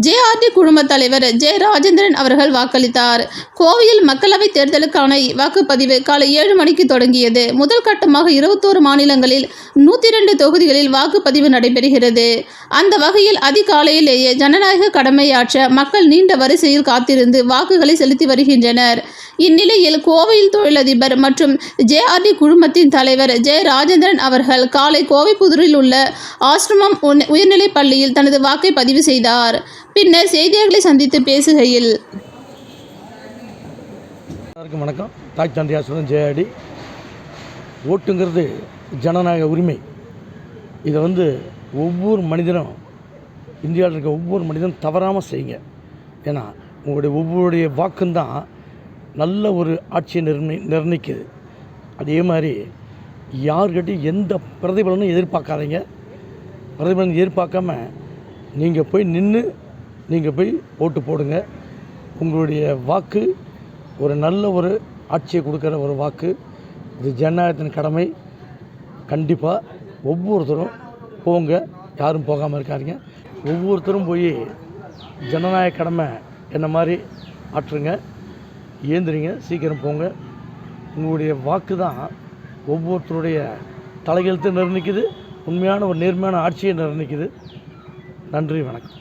JRD குழும தலைவர் ஜெ. ராஜேந்திரன் அவர்கள் வாக்களித்தார். கோவையில் மக்களவைத் தேர்தலுக்கான வாக்குப்பதிவு காலை 7 மணிக்கு தொடங்கியது. முதல் கட்டமாக 21 மாநிலங்களில் 102 தொகுதிகளில் வாக்குப்பதிவு நடைபெறுகிறது. அந்த வகையில் அதிகாலையிலேயே ஜனநாயக கடமையாற்ற மக்கள் நீண்ட வரிசையில் காத்திருந்து வாக்குகளை செலுத்தி வருகின்றனர். இந்நிலையில் கோவையில் தொழிலதிபர் மற்றும் ஜேஆர்டி குழுமத்தின் தலைவர் ஜெ. ராஜேந்திரன் அவர்கள் காலை கோவை புதூரில் உள்ள ஆசிரமம் உயர்நிலைப் பள்ளியில் தனது வாக்கை பதிவு செய்தார். பின்னர் செய்தியாளர்களை சந்தித்து பேசுகையில், வணக்கம். தாய் தந்தையார் ஜேஆர்டி. ஓட்டுங்கிறது ஜனநாயக உரிமை. இதை ஒவ்வொரு மனிதனும், இந்தியாவில் இருக்க ஒவ்வொரு மனிதனும் தவறாமல் செய்யுங்க. ஏன்னா ஒவ்வொருடைய வாக்குந்தான் நல்ல ஒரு ஆட்சியை நிர்ணயிக்குது. அதே மாதிரி யார்கிட்டையும் எந்த பிரதிபலனும் எதிர்பார்க்காதீங்க. பிரதிபலன் எதிர்பார்க்காம நீங்கள் போய் நின்று நீங்கள் போய் ஓட்டு போடுங்க. உங்களுடைய வாக்கு ஒரு நல்ல ஒரு ஆட்சியை கொடுக்குற ஒரு வாக்கு. இது ஜனநாயகத்தின் கடமை. கண்டிப்பாக ஒவ்வொருத்தரும் போங்க, யாரும் போகாமல் இருக்காதீங்க. ஒவ்வொருத்தரும் போய் ஜனநாயக கடமை என்ன மாதிரி ஆற்றுங்க, ஏந்திரிங்க, சீக்கிரம் போங்க. உங்களுடைய வாக்கு தான் ஒவ்வொருத்தருடைய தலையெழுத்து நிர்ணயிக்குது. உண்மையான ஒரு நேர்மையான ஆட்சியை நிர்ணயிக்குது. நன்றி, வணக்கம்.